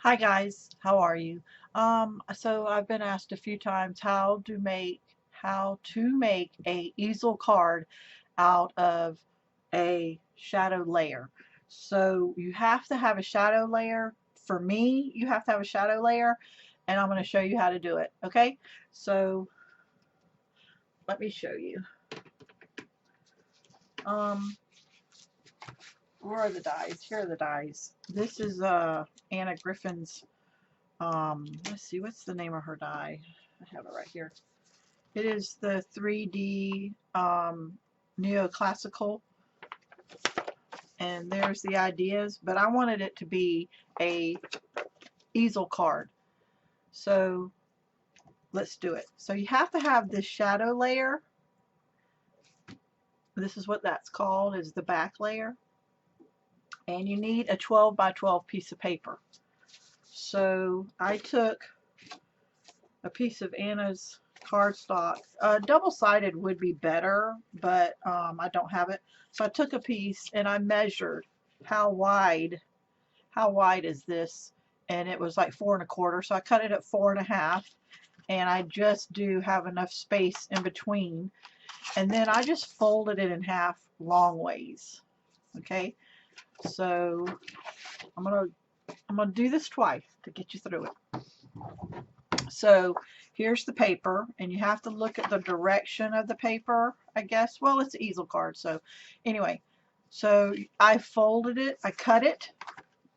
Hi guys, how are you? So I've been asked a few times how to make a easel card out of a shadow layer. So you have to have a shadow layer. For me, you have to have a shadow layer, and I'm going to show you how to do it. Okay? So let me show you. Um, where are the dies? Here are the dies. This is Anna Griffin's. Let's see, what's the name of her die? I have it right here. It is the 3D neoclassical, and there's the ideas, but I wanted it to be a easel card. So let's do it. So you have to have this shadow layer. This is what that's called, is the back layer. And you need a 12 by 12 piece of paper. So I took a piece of Anna's cardstock. Double-sided would be better, but I don't have it. So I took a piece and I measured how wide is this, and it was like 4 1/4. So I cut it at 4 1/2, and I just do have enough space in between, and then I just folded it in half long ways. Okay, so I'm gonna do this twice to get you through it. So here's the paper, and you have to look at the direction of the paper, I guess. Well, it's an easel card, so anyway. So I folded it, I cut it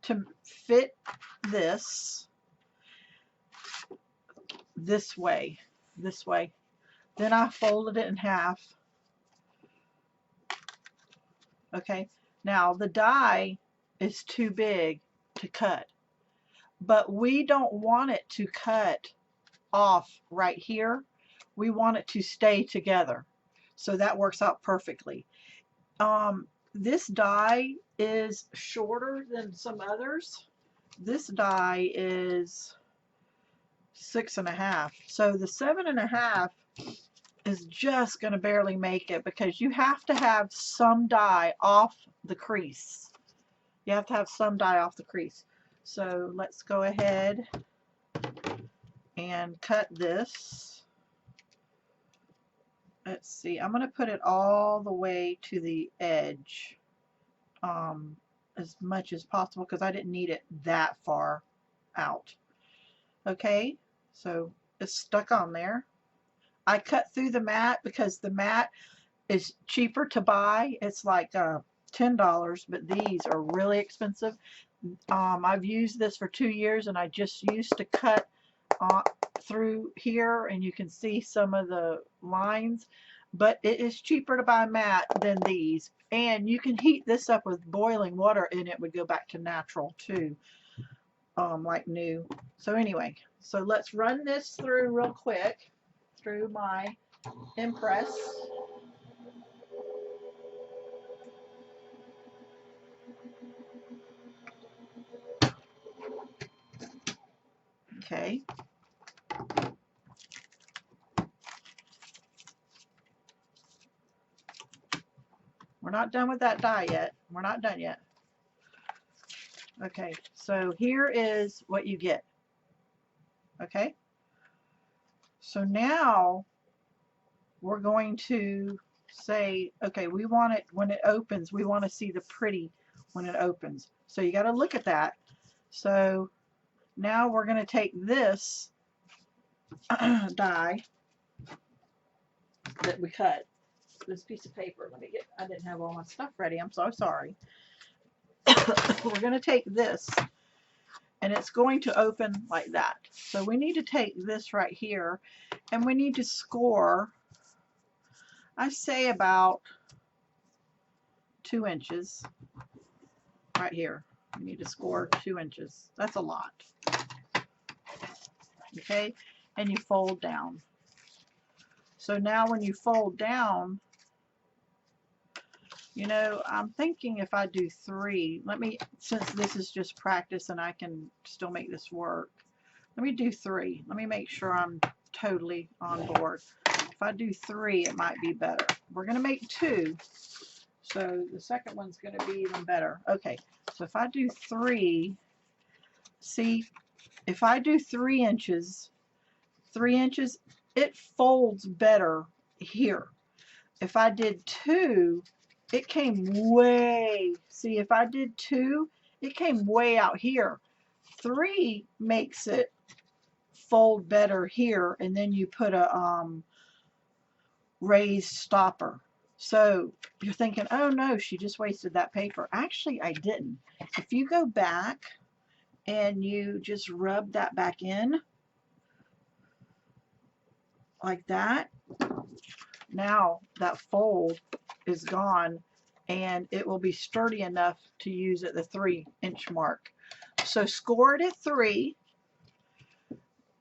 to fit this way. Then I folded it in half. Okay, now the die is too big to cut, but we don't want it to cut off right here. We want it to stay together. So that works out perfectly. This die is shorter than some others. This die is 6 1/2. So the 7 1/2 is just going to barely make it, because you have to have some die off the crease. You have to have some die off the crease. So let's go ahead and cut this. Let's see, I'm going to put it all the way to the edge as much as possible, because I didn't need it that far out. Okay, so it's stuck on there. I cut through the mat because the mat is cheaper to buy. It's like $10, but these are really expensive. I've used this for 2 years, and I just used to cut through here, and you can see some of the lines, but it is cheaper to buy mat than these. And you can heat this up with boiling water, and it would go back to natural too, like new. So anyway, so let's run this through real quick through my impress. Okay. We're not done with that die yet. We're not done yet. Okay, so here is what you get. Okay. So now we're going to say, okay, we want it when it opens, we want to see the pretty when it opens. So you got to look at that. So now we're going to take this die that we cut, this piece of paper. I didn't have all my stuff ready. I'm so sorry. We're going to take this, and it's going to open like that. So we need to take this right here, and we need to score, I say, about 2 inches right here. We need to score 2 inches. That's a lot. Okay, and you fold down. So now when you fold down, you know, I'm thinking if I do 3, since this is just practice and I can still make this work, let me do 3. Let me make sure I'm totally on board. If I do 3, it might be better. We're going to make 2, so the second one's going to be even better. Okay, so if I do 3, See, if I do 3 inches, it folds better here. If I did 2, it came way, see, if I did 2, it came way out here. 3 makes it fold better here, and then you put a raised stopper. So you're thinking, oh no, she just wasted that paper. Actually, I didn't. If you go back and you just rub that back in like that, now that fold is gone and it will be sturdy enough to use at the 3-inch mark. So score it at 3.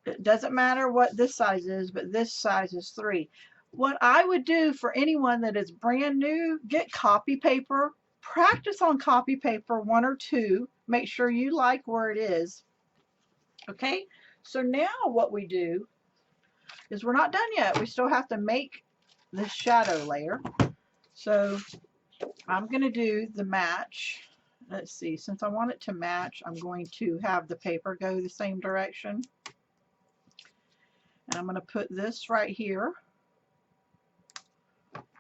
It doesn't matter what this size is, but this size is 3. What I would do for anyone that is brand new, get copy paper, practice on copy paper 1 or 2, make sure you like where it is. Okay, so now what we do is we're not done yet. We still have to make this shadow layer. So I'm going to do the match. Let's see, since I want it to match, I'm going to have the paper go the same direction. And I'm going to put this right here.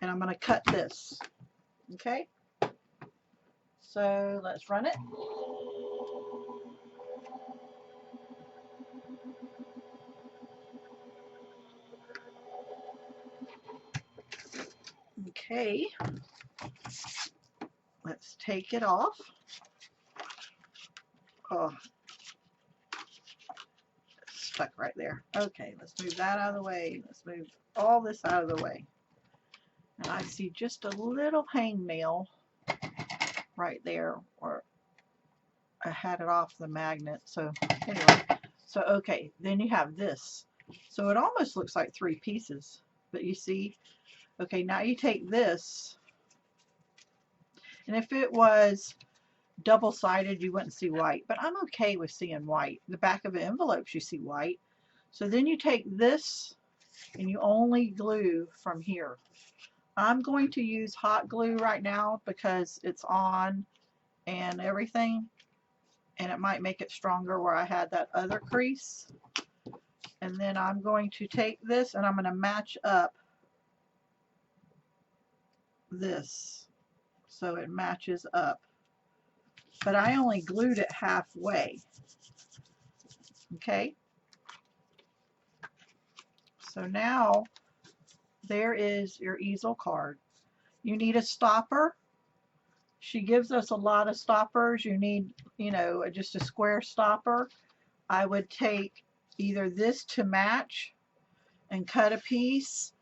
And I'm going to cut this. Okay? So let's run it. Okay. Let's take it off. Oh, it's stuck right there. Okay, let's move that out of the way. Let's move all this out of the way. And I see just a little hangnail right there, or I had it off the magnet. So anyway, so okay, then you have this. So it almost looks like 3 pieces, but you see, okay, now you take this, and if it was double-sided, you wouldn't see white, but I'm okay with seeing white. The back of the envelopes, you see white. So then you take this, and you only glue from here. I'm going to use hot glue right now because it's on and everything, and it might make it stronger where I had that other crease. And then I'm going to take this and I'm going to match up this so it matches up. But I only glued it halfway. Okay? So now there is your easel card. You need a stopper. She gives us a lot of stoppers. You need, you know, just a square stopper. I would take either this to match and cut a piece,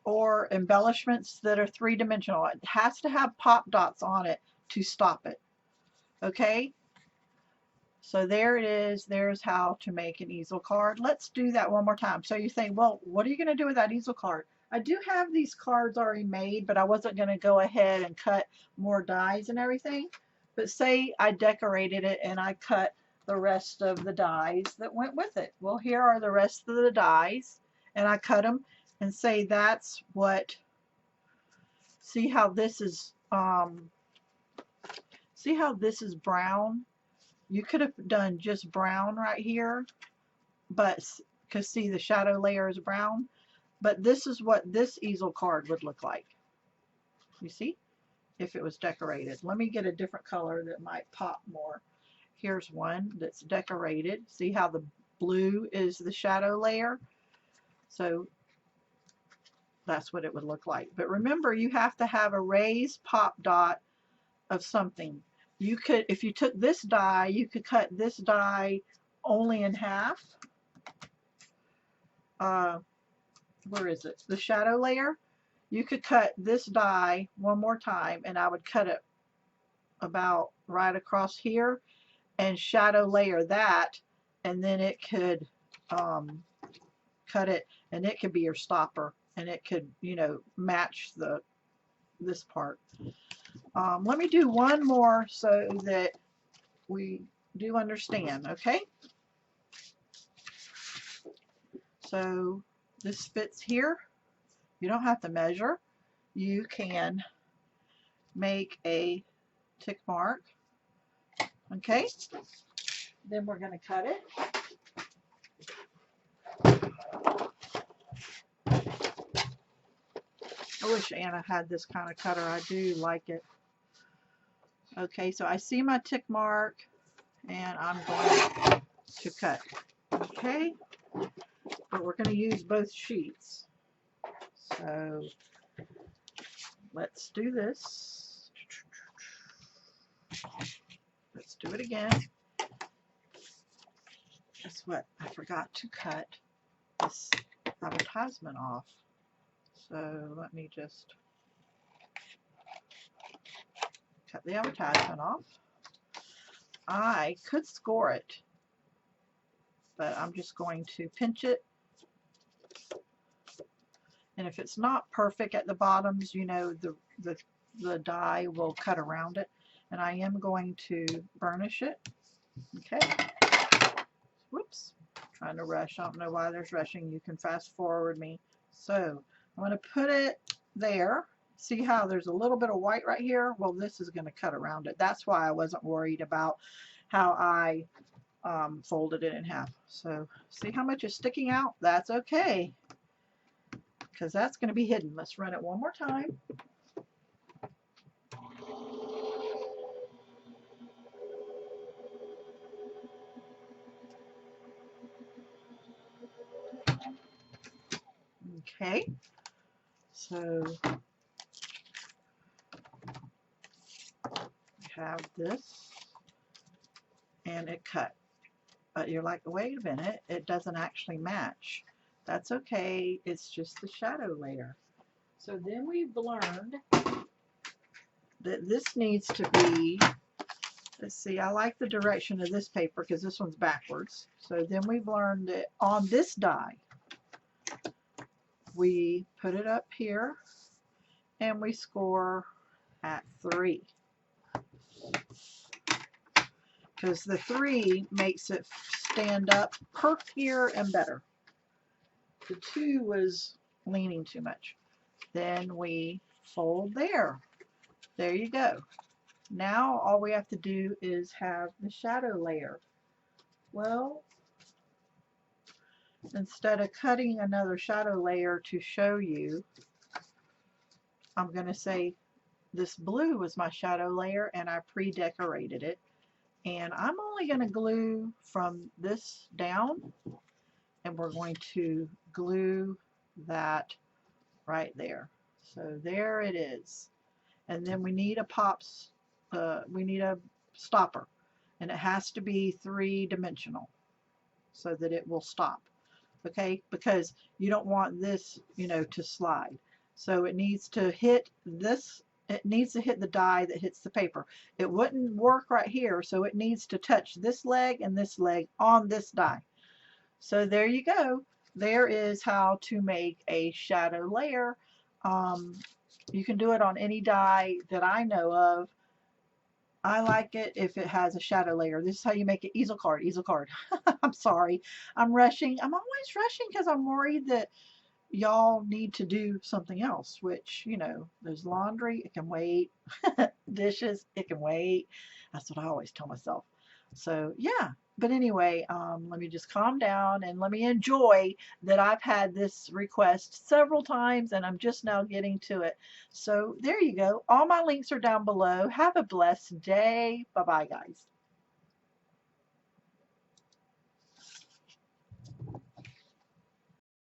or embellishments that are 3-dimensional. It has to have pop dots on it to stop it. Okay? So there it is. There's how to make an easel card. Let's do that one more time. So you think, well, what are you going to do with that easel card? I do have these cards already made, but I wasn't going to go ahead and cut more dies and everything. But say I decorated it and I cut the rest of the dies that went with it. Well, here are the rest of the dies, and I cut them and say that's what, see how this is brown? You could have done just brown right here, but because see the shadow layer is brown, but this is what this easel card would look like. You see? If it was decorated. Let me get a different color that might pop more. Here's one that's decorated. See how the blue is the shadow layer? So that's what it would look like. But remember, you have to have a raised pop dot of something. You could, if you took this die, you could cut this die only in half. Where is it? The shadow layer. You could cut this die one more time, and I would cut it about right across here and shadow layer that, and then it could cut it, and it could be your stopper, and it could, you know, match this part. Let me do one more so that we do understand, okay? So this fits here. You don't have to measure. You can make a tick mark Okay, then we're going to cut it. I wish Anna had this kind of cutter. I do like it. Okay, so I see my tick mark and I'm going to cut. Okay, but we're going to use both sheets. So let's do this. Let's do it again. Guess what? I forgot to cut this advertisement off. So let me just cut the advertisement off. I could score it, but I'm just going to pinch it. And if it's not perfect at the bottoms, you know, the die will cut around it. And I am going to burnish it. Okay. Whoops. Trying to rush. I don't know why there's rushing. You can fast forward me. So I'm going to put it there. See how there's a little bit of white right here? Well, this is going to cut around it. That's why I wasn't worried about how I folded it in half. So see how much is sticking out? That's okay, because that's going to be hidden. Let's run it one more time. Okay, so we have this, and it cut. But you're like, wait a minute, it doesn't actually match. That's okay, it's just the shadow layer. So then we've learned that this needs to be, let's see, I like the direction of this paper because this one's backwards. So then we've learned that on this die, we put it up here and we score at 3. Because the 3 makes it stand up perkier and better. The 2 was leaning too much. Then we fold there. There you go. Now all we have to do is have the shadow layer. Well, instead of cutting another shadow layer to show you, I'm going to say this blue was my shadow layer and I pre-decorated it. And I'm only going to glue from this down, and we're going to glue that right there. So there it is. And then we need we need a stopper, and it has to be 3-dimensional so that it will stop. Okay, because you don't want this, you know, to slide. So it needs to hit this. It needs to hit the die that hits the paper. It wouldn't work right here, so it needs to touch this leg and this leg on this die. So there you go. There is how to make a shadow layer. You can do it on any die that I know of. I like it if it has a shadow layer. This is how you make it. Easel Card, Easel Card. I'm sorry. I'm rushing. I'm always rushing because I'm worried that y'all need to do something else, which, you know, there's laundry, it can wait. Dishes, it can wait. That's what I always tell myself. So yeah, but anyway, let me just calm down and let me enjoy that I've had this request several times and I'm just now getting to it. So there you go. All my links are down below. Have a blessed day. Bye bye, guys.